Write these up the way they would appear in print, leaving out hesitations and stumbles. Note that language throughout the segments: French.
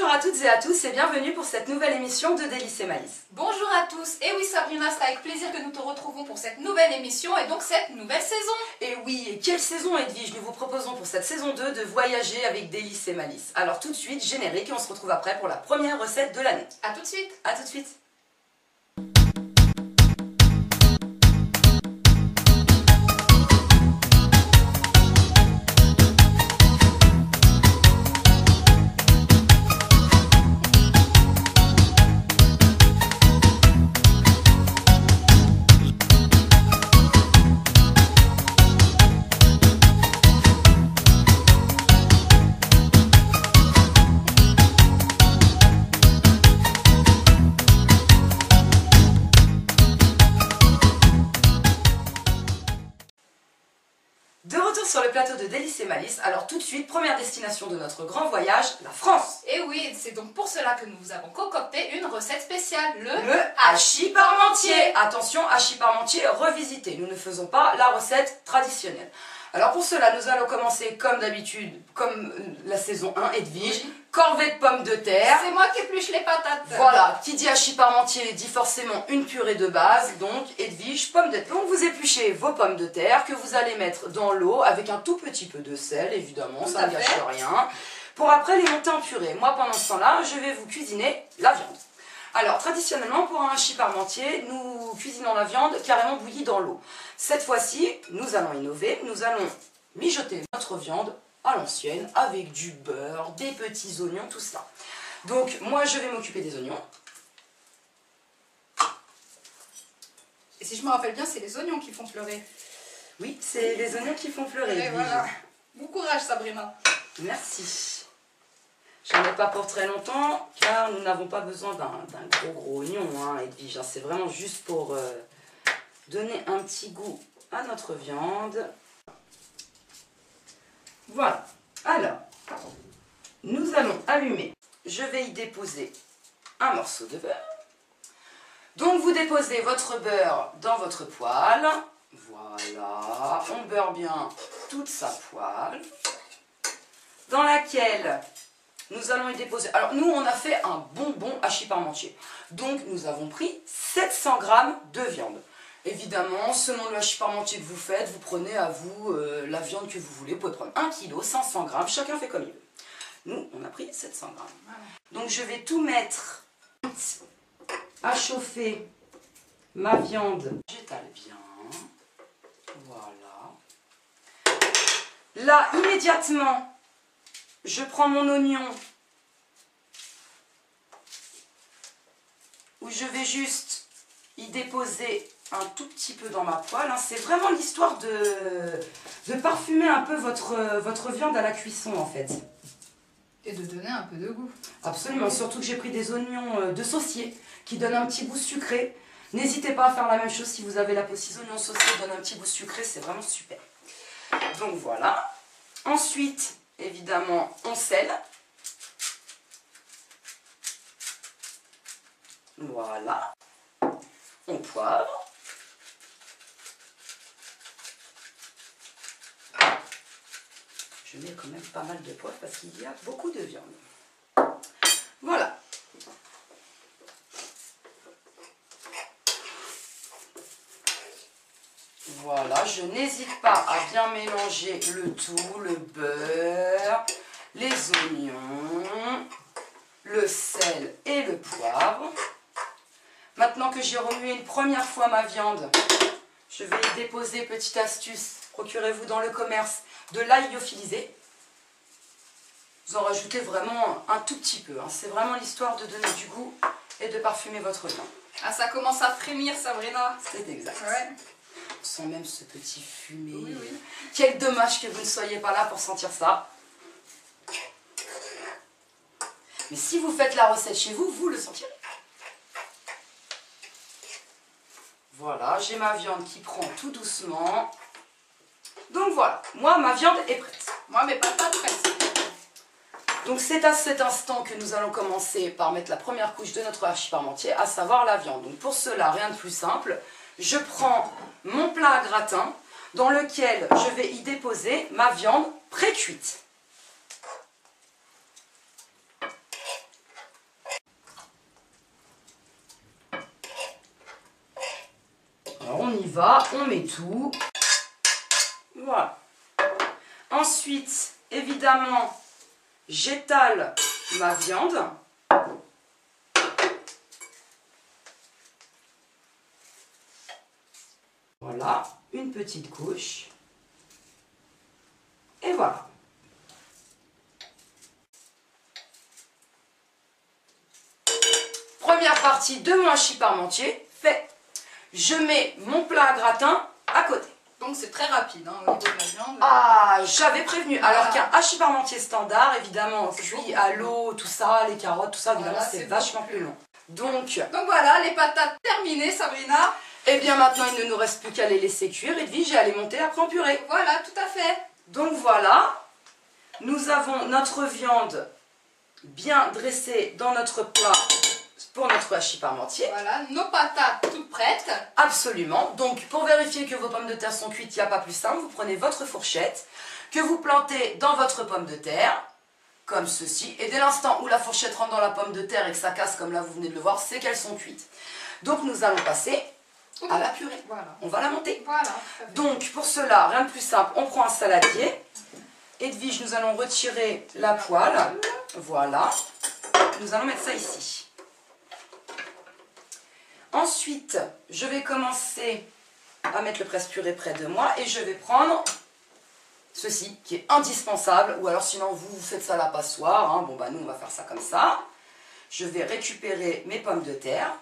Bonjour à toutes et à tous et bienvenue pour cette nouvelle émission de Délices et Malice. Bonjour à tous, et oui Sabrina, c'est avec plaisir que nous te retrouvons pour cette nouvelle émission et donc cette nouvelle saison. Et oui, et quelle saison Edwige? Nous vous proposons pour cette saison 2 de voyager avec Délices et Malice. Alors tout de suite, générique et on se retrouve après pour la première recette de l'année. A tout de suite. A tout de suite. Sur le plateau de Délices et Malice, alors tout de suite, première destination de notre grand voyage, la France. Et oui, c'est donc pour cela que nous vous avons concocté une recette spéciale, le hachis parmentier. Attention, hachis parmentier revisité, nous ne faisons pas la recette traditionnelle. Alors pour cela, nous allons commencer comme d'habitude, comme la saison 1, Edwige, oui. Corvée de pommes de terre. C'est moi qui épluche les patates. Voilà, qui dit hachis parmentier dit forcément une purée de base, donc Edwige, pommes de terre. Donc vous épluchez vos pommes de terre que vous allez mettre dans l'eau avec un tout petit peu de sel, évidemment, ça ne gâche rien, pour après les monter en purée. Moi pendant ce temps-là, je vais vous cuisiner la viande. Alors, traditionnellement, pour un hachis parmentier, nous cuisinons la viande carrément bouillie dans l'eau. Cette fois-ci, nous allons innover, nous allons mijoter notre viande à l'ancienne avec du beurre, des petits oignons, tout cela. Donc, moi, je vais m'occuper des oignons. Et si je me rappelle bien, c'est les oignons qui font pleurer. Oui, c'est les oignons qui font pleurer. Et voilà. Bon courage, Sabrina. Merci. J'en ai pas pour très longtemps, car nous n'avons pas besoin d'un gros oignon, hein, Edwige. C'est vraiment juste pour donner un petit goût à notre viande. Voilà. Alors, nous allons allumer. Je vais y déposer un morceau de beurre. Donc, vous déposez votre beurre dans votre poêle. Voilà. On beurre bien toute sa poêle, dans laquelle nous allons y déposer. Alors, nous, on a fait un bon hachis parmentier. Donc, nous avons pris 700 g de viande. Évidemment, selon le hachis parmentier que vous faites, vous prenez à vous la viande que vous voulez. Vous pouvez prendre 1 kg, 500 g, chacun fait comme il veut. Nous, on a pris 700 g. Donc, je vais tout mettre à chauffer ma viande. J'étale bien. Voilà. Là, immédiatement, je prends mon oignon où je vais juste y déposer un tout petit peu dans ma poêle. C'est vraiment l'histoire de parfumer un peu votre viande à la cuisson en fait. Et de donner un peu de goût. Absolument, surtout que j'ai pris des oignons de saucier qui donnent un petit goût sucré. N'hésitez pas à faire la même chose si vous avez la possibilité. Oignons sauciers donnent un petit goût sucré, c'est vraiment super. Donc voilà. Ensuite, évidemment, on sèle. Voilà. On poivre. Je mets quand même pas mal de poivre parce qu'il y a beaucoup de viande. Voilà. Voilà, je n'hésite pas à bien mélanger le tout, le beurre, les oignons, le sel et le poivre. Maintenant que j'ai remué une première fois ma viande, je vais y déposer, petite astuce, procurez-vous dans le commerce de l'ail lyophilisé. Vous en rajoutez vraiment un tout petit peu, hein. C'est vraiment l'histoire de donner du goût et de parfumer votre viande. Ah, ça commence à frémir, Sabrina. C'est exact. Ouais. On sent même ce petit fumé. Oui, oui. Quel dommage que vous ne soyez pas là pour sentir ça. Mais si vous faites la recette chez vous, vous le sentirez. Voilà, j'ai ma viande qui prend tout doucement. Donc voilà, moi ma viande est prête. Moi mes patates prêtes. Donc c'est à cet instant que nous allons commencer par mettre la première couche de notre hachis parmentier, à savoir la viande. Donc pour cela, rien de plus simple. Je prends mon plat à gratin dans lequel je vais y déposer ma viande pré-cuite. va, on met tout. Voilà. Ensuite, évidemment, j'étale ma viande. Voilà, une petite couche. Et voilà. Première partie de mon hachis parmentier fait. Je mets mon plat à gratin à côté. Donc c'est très rapide hein, au niveau de la viande. Ah, j'avais prévenu. Voilà. Alors qu'un hachis parmentier standard, évidemment, cuit à l'eau, tout ça, les carottes, tout ça, évidemment, Voilà, c'est c'est vachement plus long. Donc voilà, les patates terminées, Sabrina. Et bien maintenant, il ne nous reste plus qu'à les laisser cuire. Edwige, et à les monter après en purée. Voilà, tout à fait. Donc voilà, nous avons notre viande bien dressée dans notre plat pour notre hachis parmentier. Voilà, nos patates toutes prêtes. Absolument. Donc pour vérifier que vos pommes de terre sont cuites, il n'y a pas plus simple. Vous prenez votre fourchette que vous plantez dans votre pomme de terre, comme ceci. Et dès l'instant où la fourchette rentre dans la pomme de terre et que ça casse, comme là vous venez de le voir, c'est qu'elles sont cuites. Donc nous allons passer à la purée. Voilà. On va la monter. Voilà. Donc pour cela, rien de plus simple, on prend un saladier. Edwige, nous allons retirer la poêle. Voilà. Nous allons mettre ça ici. Ensuite, je vais commencer à mettre le presse-purée près de moi et je vais prendre ceci qui est indispensable. Ou alors sinon vous faites ça à la passoire. Hein. Bon bah nous on va faire ça comme ça. Je vais récupérer mes pommes de terre.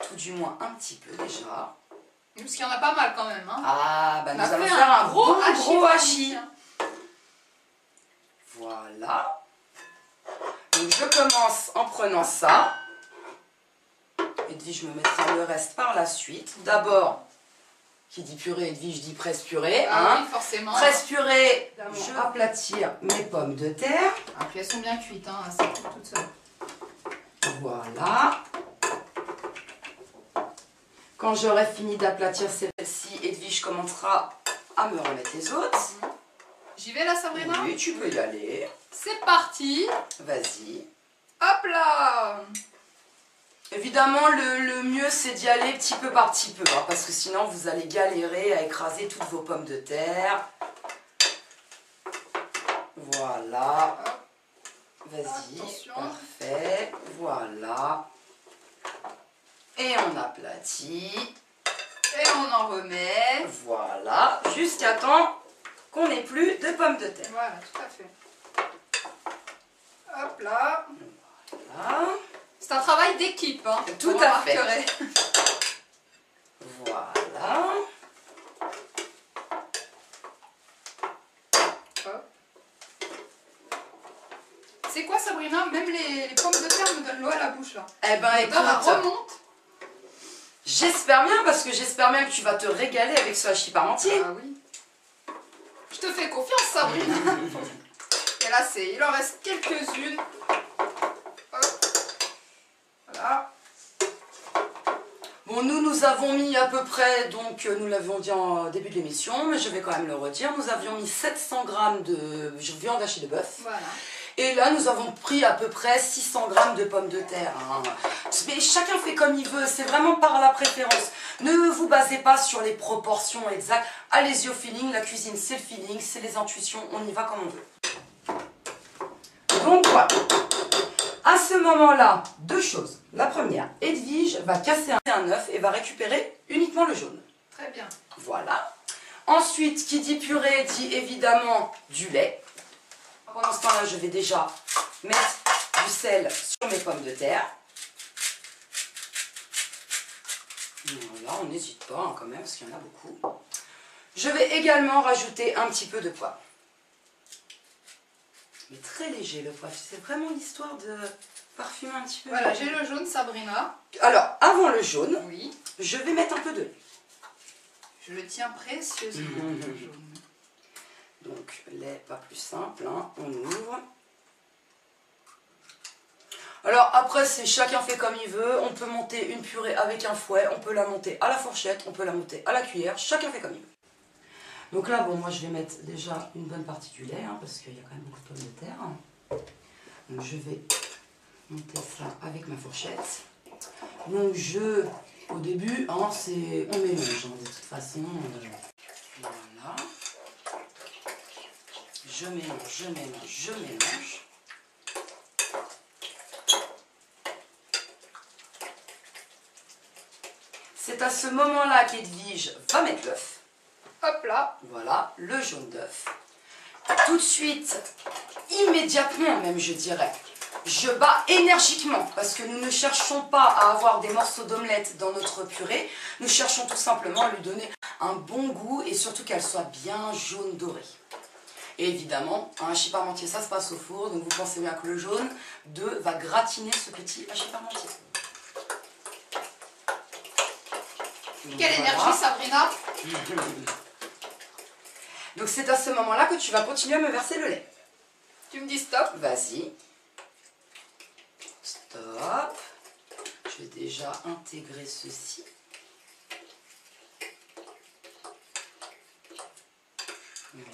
Tout du moins un petit peu déjà. Parce qu'il y en a pas mal quand même. Hein. Ah, bah nous allons fait faire un gros gros hachis. hein. Voilà. Donc je commence en prenant ça. Edwige me mettra le reste par la suite. D'abord, qui dit purée, Edwige dit presse-purée. Ah Hein. oui, forcément. Presse-purée, je vais aplatir mes pommes de terre. Ah, puis elles sont bien cuites, hein, c'est toutes seules. Voilà. Quand j'aurai fini d'aplatir celle-ci, Edwige commencera à me remettre les autres. J'y vais là, Sabrina? Oui, tu peux y aller. C'est parti. Vas-y. Hop là. Évidemment, le mieux, c'est d'y aller petit peu par petit peu, hein, parce que sinon, vous allez galérer à écraser toutes vos pommes de terre. Voilà. Vas-y. Attention. Parfait. Voilà. Et on aplatit. Et on en remet. Voilà. Jusqu'à temps qu'on n'ait plus de pommes de terre. Voilà, tout à fait. Hop là. Voilà. C'est un travail d'équipe, hein. Tout vous à fait. remarquerez. Voilà. Hop. C'est quoi, Sabrina? Même les pommes de terre me donnent l'eau à la bouche là. Eh ben écoute, Remonte. j'espère bien, parce que j'espère bien que tu vas te régaler avec ce hachis parmentier. Ah oui. Je te fais confiance, Sabrina. Et là, il en reste quelques-unes. Hop. Voilà. Bon, nous avons mis à peu près, donc nous l'avions dit en début de l'émission, mais je vais quand même le redire, nous avions mis 700 g de viande hachée de bœuf. Voilà. Et là, nous avons pris à peu près 600 g de pommes de terre. Hein. Mais chacun fait comme il veut, c'est vraiment par la préférence. Ne vous basez pas sur les proportions exactes. Allez-y au feeling, la cuisine c'est le feeling, c'est les intuitions, on y va comme on veut. Donc voilà. À ce moment-là, deux choses. La première, Edwige va casser un œuf et va récupérer uniquement le jaune. Très bien. Voilà. Ensuite, qui dit purée dit évidemment du lait. Pendant ce temps-là, je vais déjà mettre du sel sur mes pommes de terre. Voilà, on n'hésite pas hein, quand même, parce qu'il y en a beaucoup. Je vais également rajouter un petit peu de poivre. Mais très léger le poivre, c'est vraiment l'histoire de parfumer un petit peu. Voilà, j'ai le jaune, Sabrina. Alors, avant le jaune, Oui. je vais mettre un peu de lait. Je le tiens précieusement, le jaune. Donc, lait pas plus simple, hein. On ouvre. Alors après, c'est chacun fait comme il veut. On peut monter une purée avec un fouet, on peut la monter à la fourchette, on peut la monter à la cuillère. Chacun fait comme il veut. Donc là, bon, moi je vais mettre déjà une bonne partie du lait, hein, parce qu'il y a quand même beaucoup de pommes de terre. Donc je vais monter ça avec ma fourchette. Donc je Au début, hein, on mélange, hein, de toute façon. Voilà. Je mélange, je mélange, je mélange. C'est à ce moment-là qu'Edwige va mettre l'œuf. Hop là. Voilà, le jaune d'œuf. Tout de suite, immédiatement même, je dirais, je bats énergiquement parce que nous ne cherchons pas à avoir des morceaux d'omelette dans notre purée. Nous cherchons tout simplement à lui donner un bon goût et surtout qu'elle soit bien jaune dorée. Et évidemment, un hachis parmentier, ça se passe au four, donc vous pensez bien que le jaune d'œuf va gratiner ce petit hachis parmentier. Quelle énergie, Sabrina. Donc c'est à ce moment-là que tu vas continuer à me verser le lait. Tu me dis stop. Vas-y. Stop. Je vais déjà intégrer ceci. Voilà.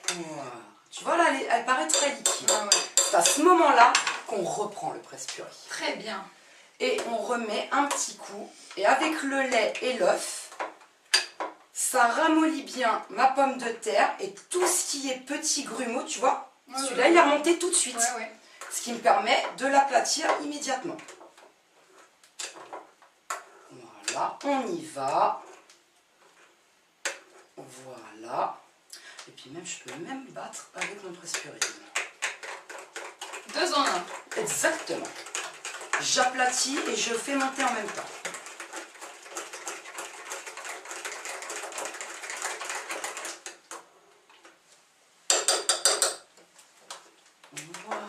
Voilà. Tu vois là, elle paraît très liquide. Ah ouais. C'est à ce moment-là qu'on reprend le presse-purée. Très bien. Et on remet un petit coup. Et avec le lait et l'œuf, ça ramollit bien ma pomme de terre et tout ce qui est petits grumeaux, tu vois. Ouais, celui-là, ouais. il est remonté tout de suite. Ouais, ouais. Ce qui me permet de l'aplatir immédiatement. Voilà, on y va. Voilà. Et puis même, je peux même battre avec mon presse-purée. 2 en 1. Exactement. J'aplatis et je fais monter en même temps. Voilà.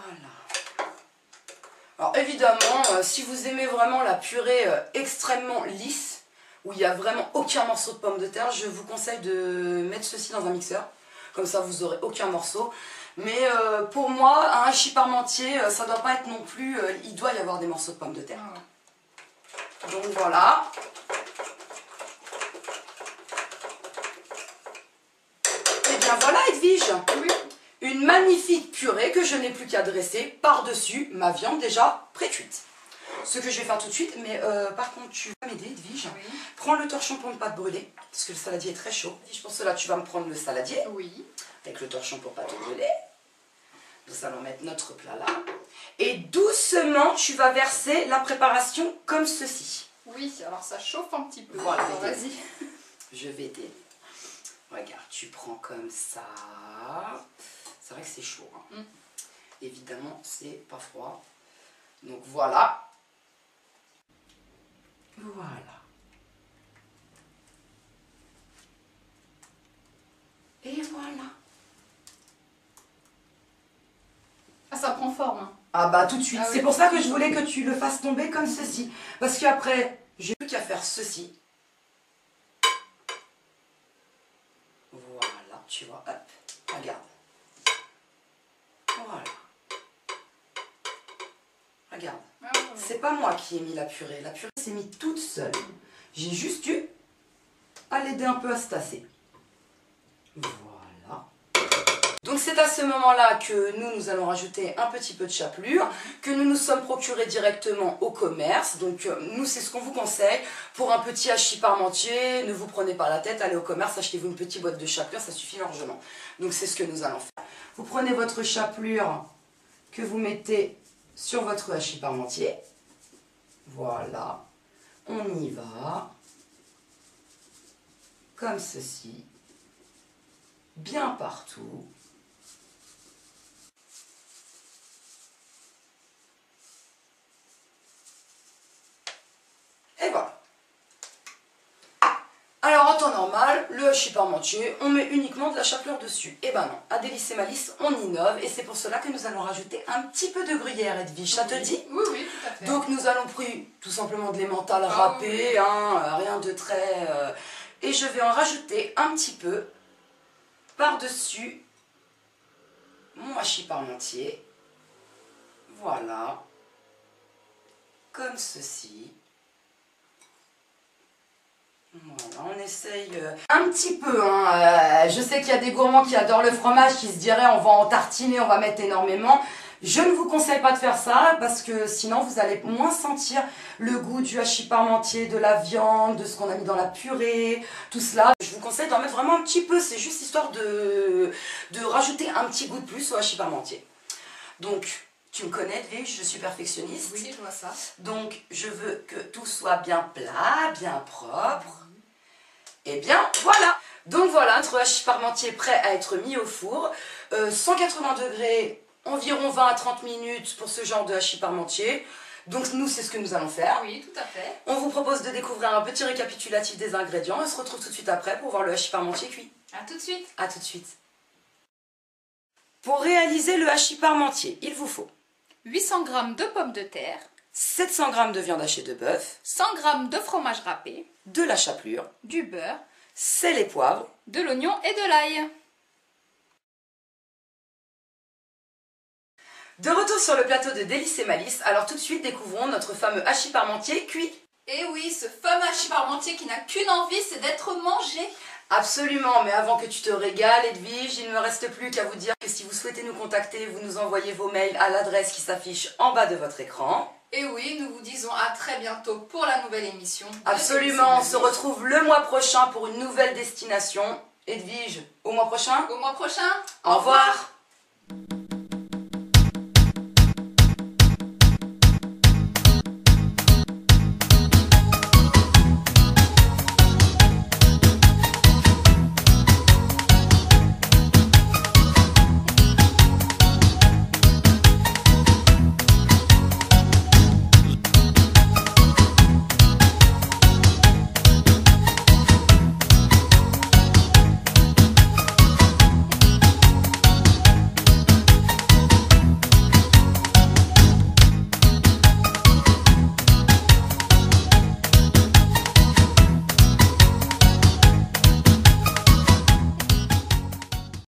Alors évidemment, si vous aimez vraiment la purée extrêmement lisse, où il n'y a vraiment aucun morceau de pomme de terre, je vous conseille de mettre ceci dans un mixeur. Comme ça, vous n'aurez aucun morceau. Mais pour moi, un hachis parmentier, ça ne doit pas être non plus... il doit y avoir des morceaux de pommes de terre. Donc voilà. Et bien voilà, Edwige. Oui. Une magnifique purée que je n'ai plus qu'à dresser par-dessus ma viande déjà pré-cuite. Ce que je vais faire tout de suite, mais par contre tu vas m'aider, Edwige. Oui. Prends le torchon pour ne pas te brûler, parce que le saladier est très chaud. Pour cela, tu vas me prendre le saladier, Oui. avec le torchon pour ne pas te brûler. Nous allons mettre notre plat là. Et doucement, tu vas verser la préparation comme ceci. Oui, alors ça chauffe un petit peu. Voilà, Alors, vas-y. Je vais t'aider. Regarde, tu prends comme ça. C'est vrai que c'est chaud. Hein. Évidemment, c'est pas froid. Donc voilà. Voilà. Et voilà. Ah, ça prend forme. Hein. Ah bah tout de suite. Ah oui. C'est pour ça que je voulais que tu le fasses tomber comme ceci. Parce qu'après, j'ai plus qu'à faire ceci. Voilà, tu vois, hop, regarde. Voilà. Regarde. Ah, ouais. C'est pas moi qui ai mis la purée s'est mise toute seule. J'ai juste eu à l'aider un peu à se tasser. Voilà. Donc c'est à ce moment-là que nous allons rajouter un petit peu de chapelure, que nous nous sommes procurés directement au commerce. Donc nous, c'est ce qu'on vous conseille. Pour un petit hachis parmentier, ne vous prenez pas la tête, allez au commerce, achetez-vous une petite boîte de chapelure, ça suffit largement. Donc c'est ce que nous allons faire. Vous prenez votre chapelure que vous mettez sur votre hachis parmentier. Voilà. On y va. Comme ceci. Bien partout. Et voilà. Alors en temps normal, le hachis parmentier, on met uniquement de la chapelure dessus. Et ben non, à Délices et Malices, on innove et c'est pour cela que nous allons rajouter un petit peu de gruyère, Edwige, ça te dit? Oui, oui, tout à fait. Donc nous allons prendre tout simplement de l'emmental râpé, oui. hein, rien de très... et je vais en rajouter un petit peu par-dessus mon hachis parmentier. Voilà. Comme ceci. Voilà, on essaye un petit peu. Hein, je sais qu'il y a des gourmands qui adorent le fromage, qui se diraient on va en tartiner, on va mettre énormément. Je ne vous conseille pas de faire ça parce que sinon vous allez moins sentir le goût du hachis parmentier, de la viande, de ce qu'on a mis dans la purée, tout cela. Je vous conseille d'en mettre vraiment un petit peu, c'est juste histoire de rajouter un petit goût de plus au hachis parmentier. Donc, tu me connais, Edwige, je suis perfectionniste. Oui, je vois ça. Donc, je veux que tout soit bien plat, bien propre. Et bien, voilà. Donc voilà, notre hachis parmentier prêt à être mis au four. 180 degrés, environ 20 à 30 minutes pour ce genre de hachis parmentier. Donc nous, c'est ce que nous allons faire. Oui, tout à fait. On vous propose de découvrir un petit récapitulatif des ingrédients. On se retrouve tout de suite après pour voir le hachis parmentier cuit. À tout de suite. A tout de suite. Pour réaliser le hachis parmentier, il vous faut 800 g de pommes de terre, 700 g de viande hachée de bœuf, 100 g de fromage râpé, de la chapelure, du beurre, sel et poivre, de l'oignon et de l'ail. De retour sur le plateau de Délices et Malices, alors tout de suite découvrons notre fameux hachis parmentier cuit. Et oui, ce fameux hachis parmentier qui n'a qu'une envie, c'est d'être mangé. Absolument, mais avant que tu te régales, Edwige, il ne me reste plus qu'à vous dire que si vous souhaitez nous contacter, vous nous envoyez vos mails à l'adresse qui s'affiche en bas de votre écran. Et oui, nous vous disons à très bientôt pour la nouvelle émission. Absolument, on se retrouve le mois prochain pour une nouvelle destination. Edwige, au mois prochain. Au mois prochain. Au revoir.